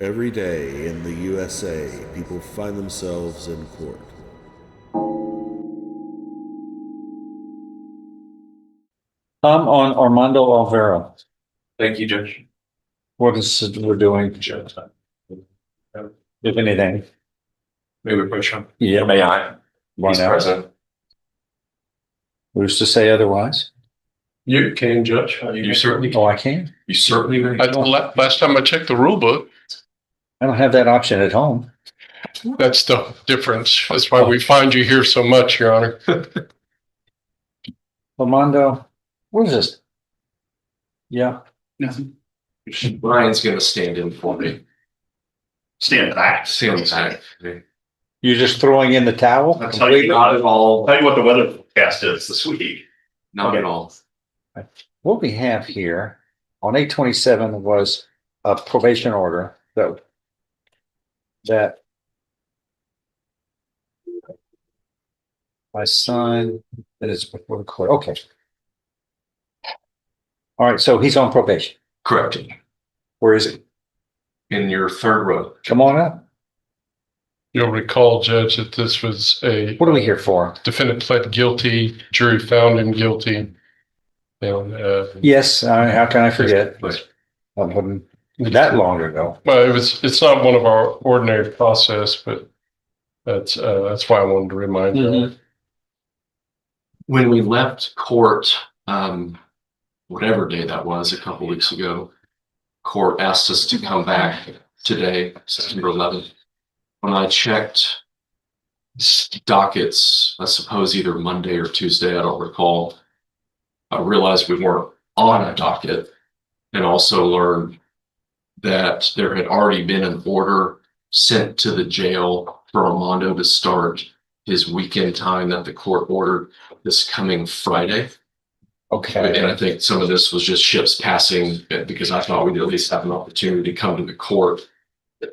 Every day in the USA, people find themselves in court. I'm on Armando Alvera. Thank you, Judge. What is it we're doing, if anything? May we approach him? Yeah. May I? Why He's not? present. Who's to say otherwise? You can, Judge. You certainly Oh, can. I can. You certainly may. Last time I checked the rule book, I don't have that option at home. that's the difference. That's why we find you here so much, Your Honor. Armando, what is this? Yeah. Brian's gonna stand in for me. Stand back. Stand back. You're just throwing in the towel? I'll tell you, Not at all. tell you what the weather forecast is this week. Not at all. What we have here on 8/27 was a probation order that my son, that is before the court. Okay. All right, so he's on probation. Correct. Where is he? In your third row. Come on up. You'll recall, Judge, that this was a What are we here for? defendant pled guilty, jury found him guilty. And, Yes, how can I forget? But That long ago. well, it's not one of our ordinary process, but that's why I wanted to remind you. Mhm. when we left court, whatever day that was, a couple weeks ago, court asked us to come back today, September 11th. When I checked dockets, I suppose either Monday or Tuesday, I don't recall, I realized we weren't on a docket, and also learned that there had already been an order sent to the jail for Armando to start his weekend time that the court ordered this coming Friday. And I Okay. think some of this was just ships passing, because I thought we'd at least have an opportunity to come to the court.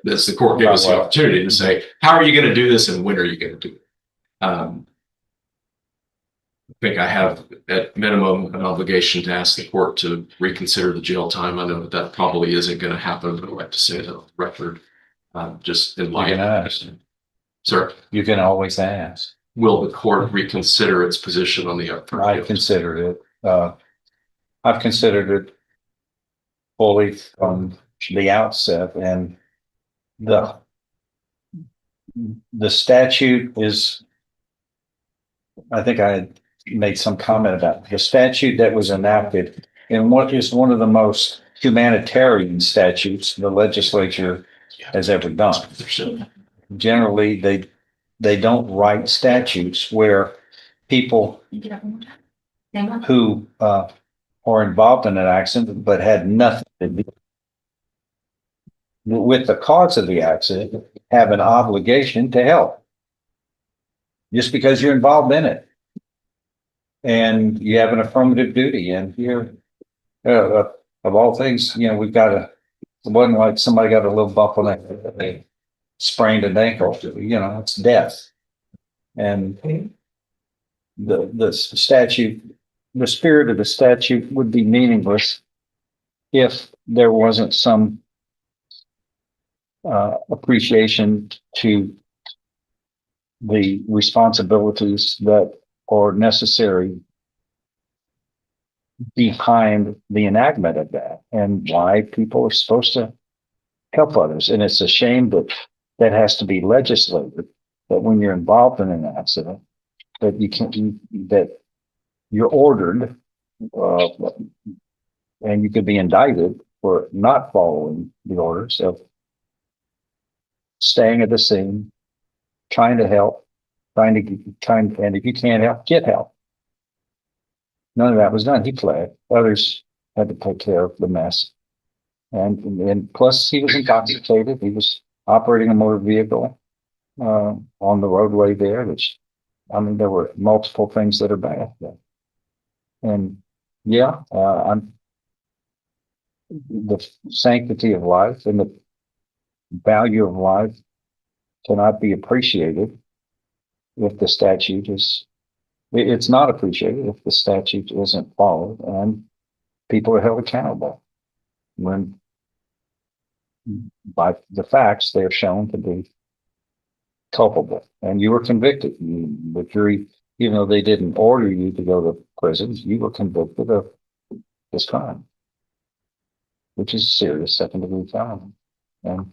As the court gave us the opportunity to say, how are you going to do this and when are you going to do it? I think I have at minimum an obligation to ask the court to reconsider the jail time. I know that probably isn't going to happen, but I'd like to say it on the record, just in You light. can ask. Sir, You can always ask. will the court reconsider its position on the upfront? I considered it. I've considered it fully from the outset, and the statute is, I think I had made some comment about the statute that was enacted in what is one of the most humanitarian statutes the legislature has ever done. Generally, they don't write statutes where people who are involved in an accident but had nothing to do with the cause of the accident have an obligation to help just because you're involved in it, and you have an affirmative duty. And here, of all things, we've got it wasn't like somebody got a little bump on it, they sprained an ankle. It's death. And the statute, the spirit of the statute would be meaningless if there wasn't some appreciation to the responsibilities that are necessary behind the enactment of that, and why people are supposed to help others. And it's a shame that that has to be legislated, that when you're involved in an accident, that that you're ordered, and you could be indicted for not following the orders of staying at the scene, trying to help, and if you can't help, get help. None of that was done. He fled. Others had to take care of the mess. And plus he was intoxicated. He was operating a motor vehicle on the roadway there, there were multiple things that are bad. And I'm the sanctity of life and the value of life cannot be appreciated if the statute it's not appreciated if the statute isn't followed and people are held accountable. When by the facts, they are shown to be culpable, and you were convicted. The jury, even though they didn't order you to go to prison, you were convicted of this crime, which is a serious second-degree felony. And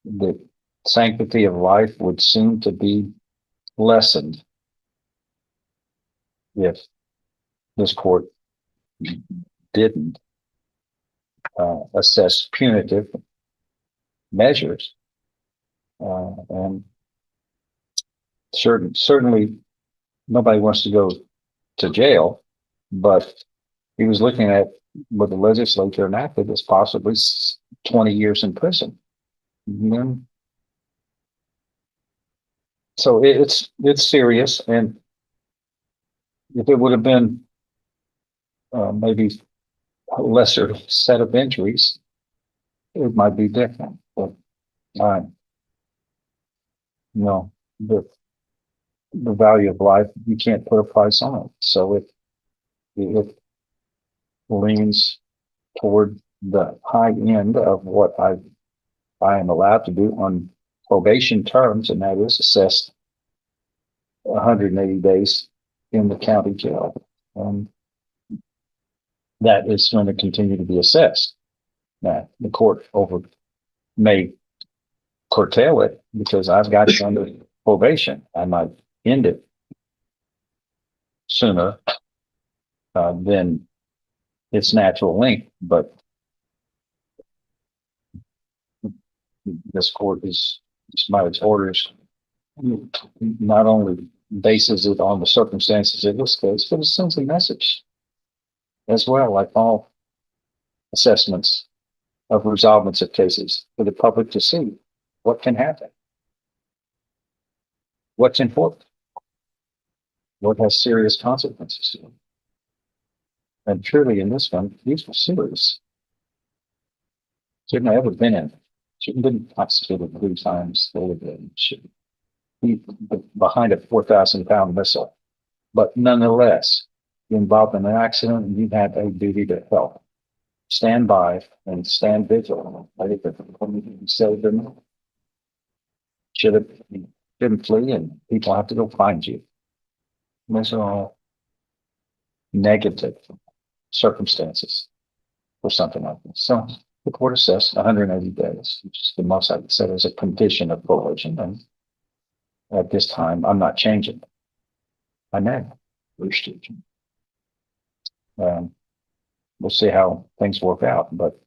the sanctity of life would seem to be lessened if this court didn't assess punitive measures. And certainly nobody wants to go to jail, but he was looking at what the legislature enacted as possibly 20 years in prison. Mhm. So it's serious, and if it would have been maybe a lesser set of injuries, it might be different. But no, the value of life, you can't put a price on it. So it leans toward the high end of what I am allowed to do on probation terms, and that is assessed 180 days in the county jail. And that is going to continue to be assessed. Now, the court may curtail it because I've got it under probation. I might end it sooner than its natural length, but this court is, by its orders, not only bases it on the circumstances in this case, but it sends a message as well, like all assessments of resolvements of cases, for the public to see what can happen, what's important, what has serious consequences. And truly in this one, these were serious. Shouldn't have ever been in. Shouldn't have been prosecuted 3 times. Should be behind a 4,000-pound missile. But nonetheless, you're involved in an accident and you have a duty to help. Stand by and stand vigilant. I think that save them. Shouldn't flee, and people have to go find you. And those are all negative circumstances for something like this. So the court assessed 180 days, which is the most I could say as a condition of probation. And at this time, I'm not changing. I know. We'll see how things work out, but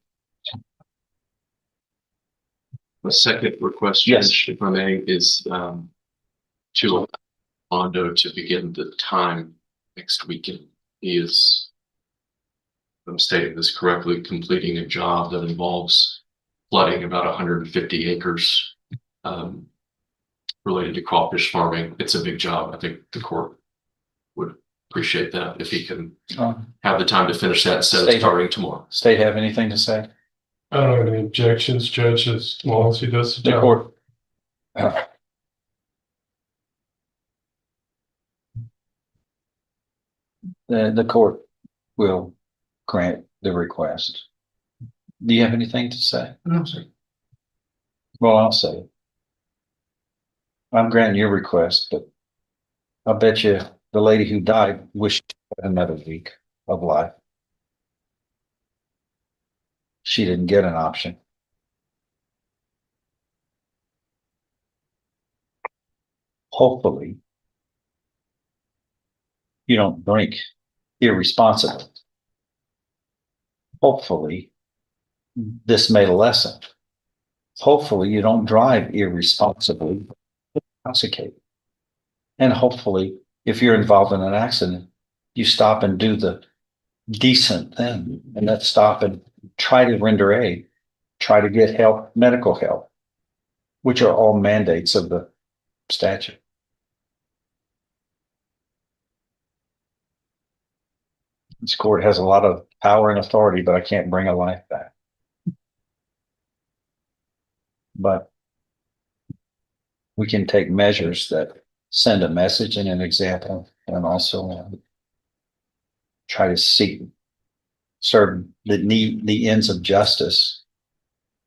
The second request, Yes. Judge, if I may, is to allow Mondo to begin the time next weekend. He is, if I'm stating this correctly, completing a job that involves flooding about 150 acres related to crawfish farming. It's a big job. I think the court would appreciate that if he can have the time to finish that instead of State- starting tomorrow. State have anything to say? I don't have any objections, Judge, as long as he does the The job. court. The court will grant the request. Do you have anything to say? No, sir. Well, I'll say it. I'm granting your request, but I bet you the lady who died wished another week of life. She didn't get an option. Hopefully, you don't drink irresponsibly. Hopefully, this made a lesson. Hopefully, you don't drive irresponsibly, intoxicated. And hopefully, if you're involved in an accident, you stop and do the decent thing, and that's stop and try to render aid, try to get help, medical help, which are all mandates of the statute. This court has a lot of power and authority, but I can't bring a life back. But we can take measures that send a message and an example, and also try to serve the ends of justice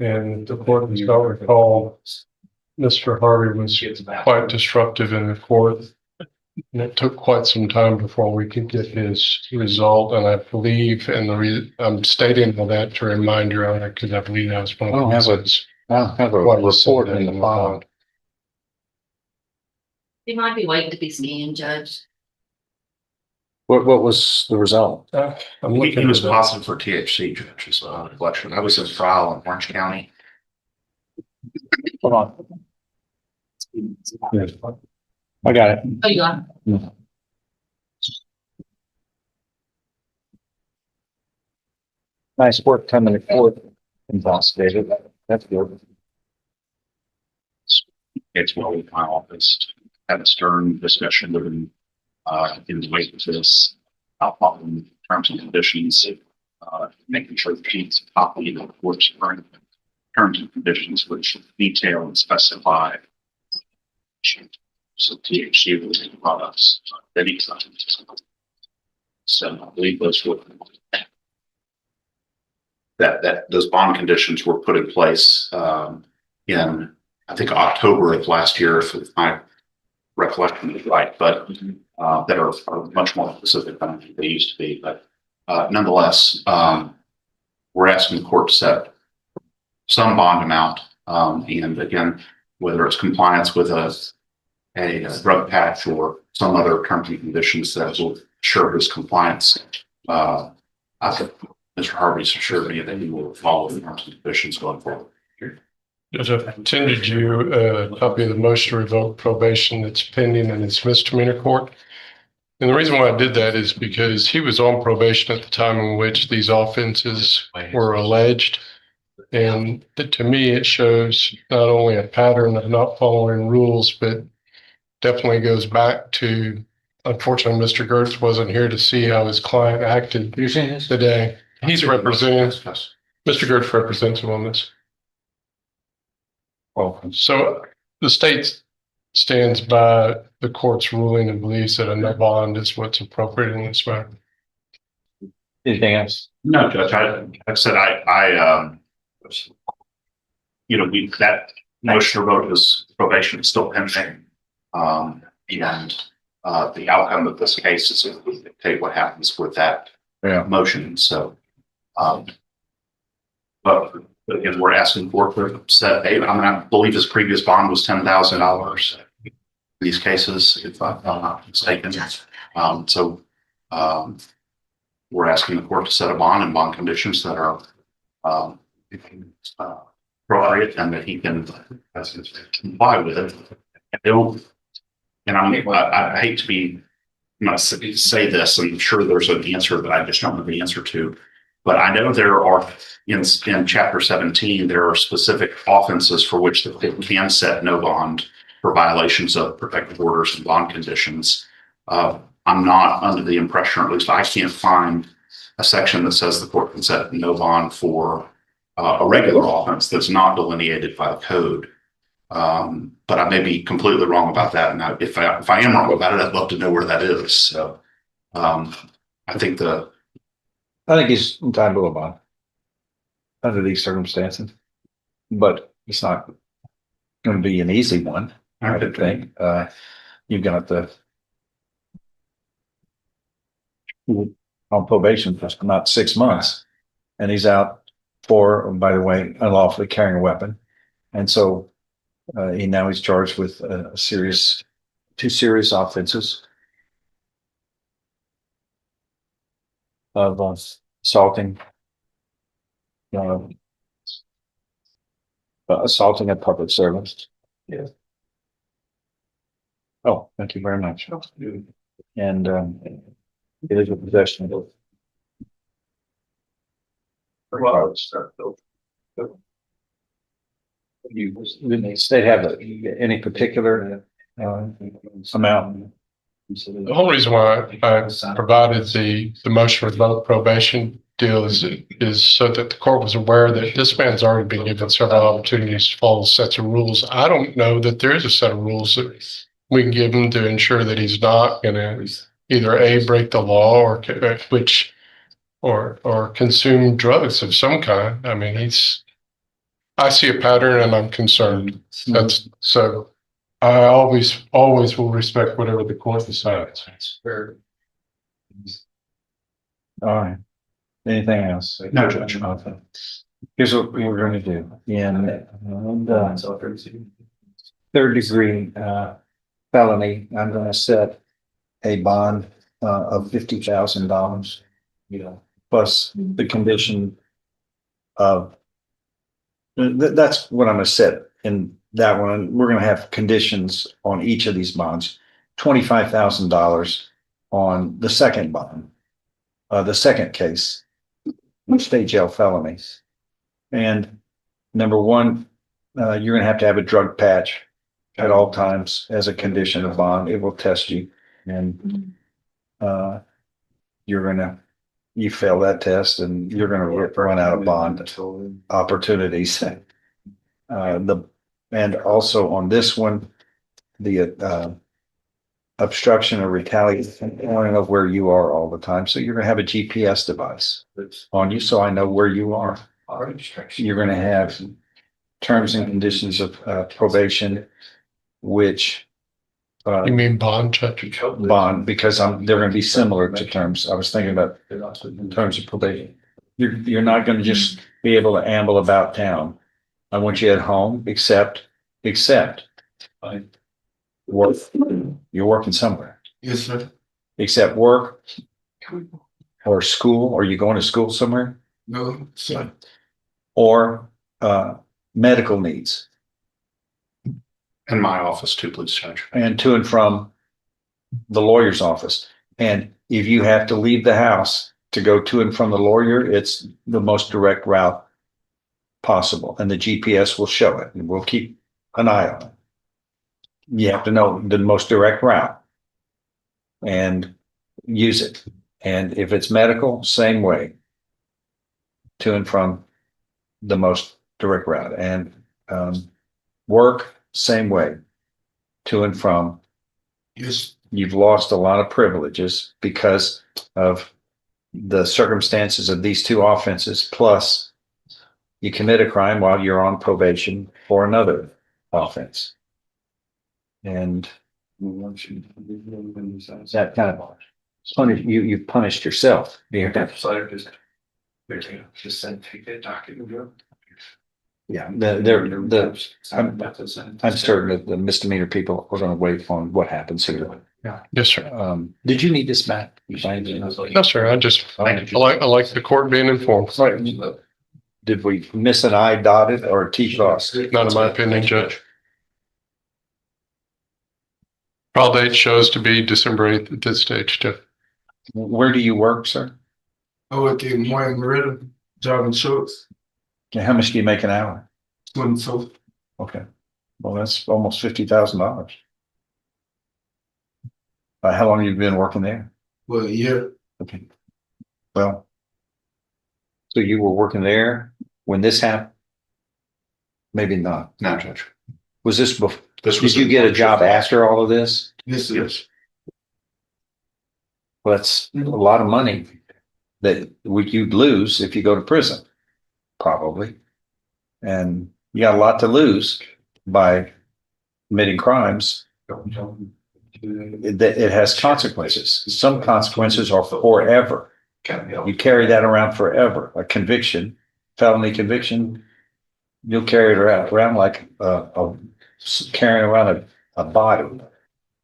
And the court does not recall Mr. Harvey was quite disruptive in the court. And it took quite some time before we could get his result. And I believe, I'm stating all that to remind Your Honor, because I believe that was one of the reasons. I'll have a why you said report that in the in file. He might be waiting to be scanned, Judge. What was the result? I'm He looking was at it. positive for THC, Judge, is my recollection. I was in trial in Orange County. Hold on. I got it. Oh, you are? Nice work coming to court. Investigated. That's good. It's well in my office. Had a stern discussion with him, in the wake of this, outlaw in terms and conditions, making sure that he's a copy of the court's current terms and conditions, which detail and specify so THC related products that he signed. So I believe those were that those bond conditions were put in place in I think October of last year, if my recollection is right, but that are much more specific than they used to be. But nonetheless, we're asking the court to set some bond amount, and again, whether it's compliance with a drug patch or some other terms and conditions that will ensure his compliance. I think Mr. Harvey's assured me that he will follow the terms and conditions going forward. Judge, I've attended you a copy of the motion to revoke probation that's pending in its misdemeanor court. And the reason why I did that is because he was on probation at the time in which these offenses were alleged. And to me, it shows not only a pattern of not following rules, but definitely goes back to, unfortunately, Mr. Gertz wasn't here to see how his client acted You seen this? today. He's representing, Yes. Mr. Gertz represents him on this. Well, So the state stands by the court's ruling and believes that a no bond is what's appropriate in this matter. anything else? No, Judge, like I said, that motion to vote is probation is still pending. And the outcome of this case is going to dictate what happens with that motion. So, but again, we're asking for to set I believe his previous bond was $10,000 in these cases, if I'm not mistaken. We're asking the court to set a bond and bond conditions that are appropriate and that he can comply with it. I hate to be, I'm not say this, I'm sure there's an answer that I just don't know the answer to. But I know there are in chapter 17, there are specific offenses for which the court can set no bond for violations of protective orders and bond conditions. I'm not under the impression, or at least I can't find a section that says the court can set no bond for a regular offense that's not delineated by the code. But I may be completely wrong about that. And if I am wrong about it, I'd love to know where that is. So I think he's entitled to a bond under these circumstances, but it's not going to be an easy one. I would think. You've got the on probation for not 6 months, and he's out for, by the way, unlawfully carrying a weapon, and so he's charged with two serious offenses of assaulting a public servant. Yeah. Oh, thank you very much. And illegal possession of. Did the state have any particular amount? The whole reason why I provided the motion for both probation deal is so that the court was aware that this man's already been given several opportunities to follow sets of rules. I don't know that there is a set of rules that we can give him to ensure that he's not going to either break the law or consume drugs of some kind. I mean, I see a pattern and I'm concerned. That's so I always will respect whatever the court decides. All right. Anything else? No, Judge. Okay. Here's what we're gonna do. In third degree felony, I'm gonna set a bond of $50,000. Plus the condition of that's what I'm gonna set in that one. We're gonna have conditions on each of these bonds. $25,000 on the second bond, the second case, state jail felonies. And number one, you're gonna have to have a drug patch at all times as a condition of bond. It will test you, and you fail that test and you're gonna run out of bond opportunities. And also on this one, the obstruction or retaliation, I want to know where you are all the time. So you're gonna have a GPS device on you, so I know where you are. You're gonna have terms and conditions of probation, which You mean bond, Judge? bond, because they're gonna be similar to terms. I was thinking about terms of probation. You're not gonna just be able to amble about town. I want you at home, except work. You're working somewhere, Yes, sir. except work or school. Or you going to school somewhere? No, sir. Or medical needs, In my office too, please, Judge. and to and from the lawyer's office. And if you have to leave the house to go to and from the lawyer, it's the most direct route possible, and the GPS will show it, and we'll keep an eye on it. You have to know the most direct route and use it. And if it's medical, same way, to and from the most direct route. And work, same way, to and from. Yes. You've lost a lot of privileges because of the circumstances of these two offenses, plus you commit a crime while you're on probation for another offense. And that kind of punish you've punished yourself. Yeah, I'm certain that the misdemeanor people are going to wait on what happens here. Yes, sir. Did you need this back? No, sir. I like the court being informed. Did we miss an I dotted or a T crossed? Not in my opinion, Judge. Trial date shows to be December 8th at this stage, too. Where do you work, sir? I work in Moya Merida, driving trucks, And how much do you make an hour? 22. Okay, well, that's almost $50,000. How long have you been working there? Well, yeah, Okay. Well, so you were working there when this happened? Maybe not. No, Judge. Was this before? This was Did you get a job after all of this? this is Well, that's a lot of money that you'd lose if you go to prison, probably. And you got a lot to lose by committing crimes. It has consequences. Some consequences are forever. You carry that around forever. A conviction, felony conviction, you'll carry it around like carrying around a body.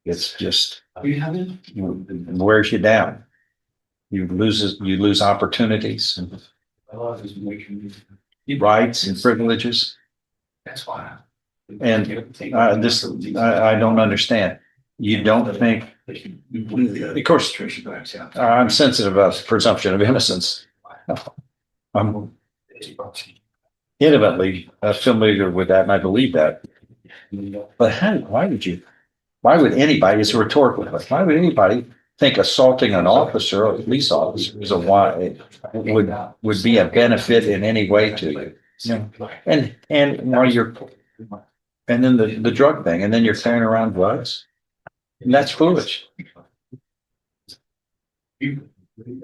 It's just wears you down. You lose opportunities and rights and privileges. that's why. And I don't understand. You don't think, of course, I'm sensitive about presumption of innocence. I'm intimately familiar with that, and I believe that. But why would anybody, it's a rhetorical question, why would anybody think assaulting an officer or a police officer is would be a benefit in any way to you? And while and then the drug thing, and then you're carrying around drugs, and that's foolish. I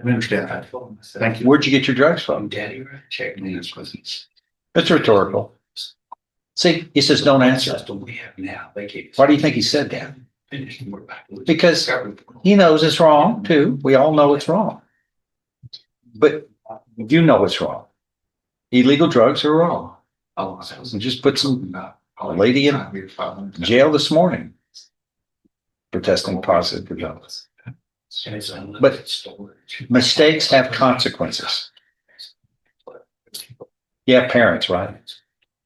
understand that. Thank you. Where'd you get your drugs from? Daddy checked me. It's rhetorical. See, he says, don't answer. Why do you think he said that? Because he knows it's wrong too. We all know it's wrong. But you know it's wrong. Illegal drugs are wrong. We just put some lady in jail this morning for testing positive for drugs. But mistakes have consequences. You have parents, right?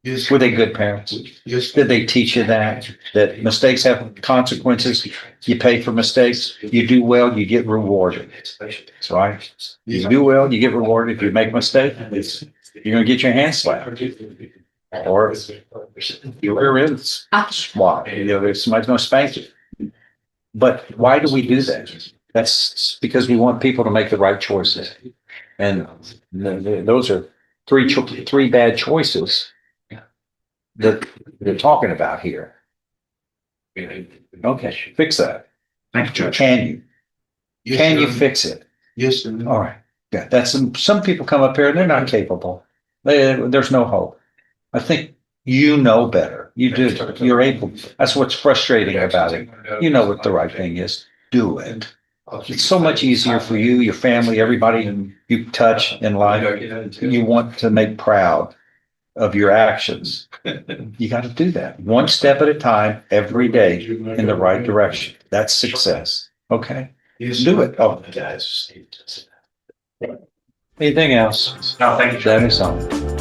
Yes. Were they good parents? Yes. Did they teach you that mistakes have consequences? You pay for mistakes. You do well, you get rewarded. That's right. You do well, you get rewarded. If you make a mistake, you're gonna get your hand slapped. Or you're in swat. You know, there's somebody's gonna spank you. But why do we do that? That's because we want people to make the right choices. And those are three bad choices that they're talking about here. Okay, fix that. Thank you, Judge. Can you? Yes, Can you sir. fix it? Yes, sir. All right. Yeah, that's some people come up here and they're not capable. There's no hope. I think you know better. You do. You're able. That's what's frustrating about it. You know what the right thing is. Do it. It's so much easier for you, your family, everybody you touch in life. You want to make proud of your actions. You got to do that one step at a time, every day in the right direction. That's success. Okay. Yes, Do sir. it. Oh, anything else? No, thank you, Judge. That is all.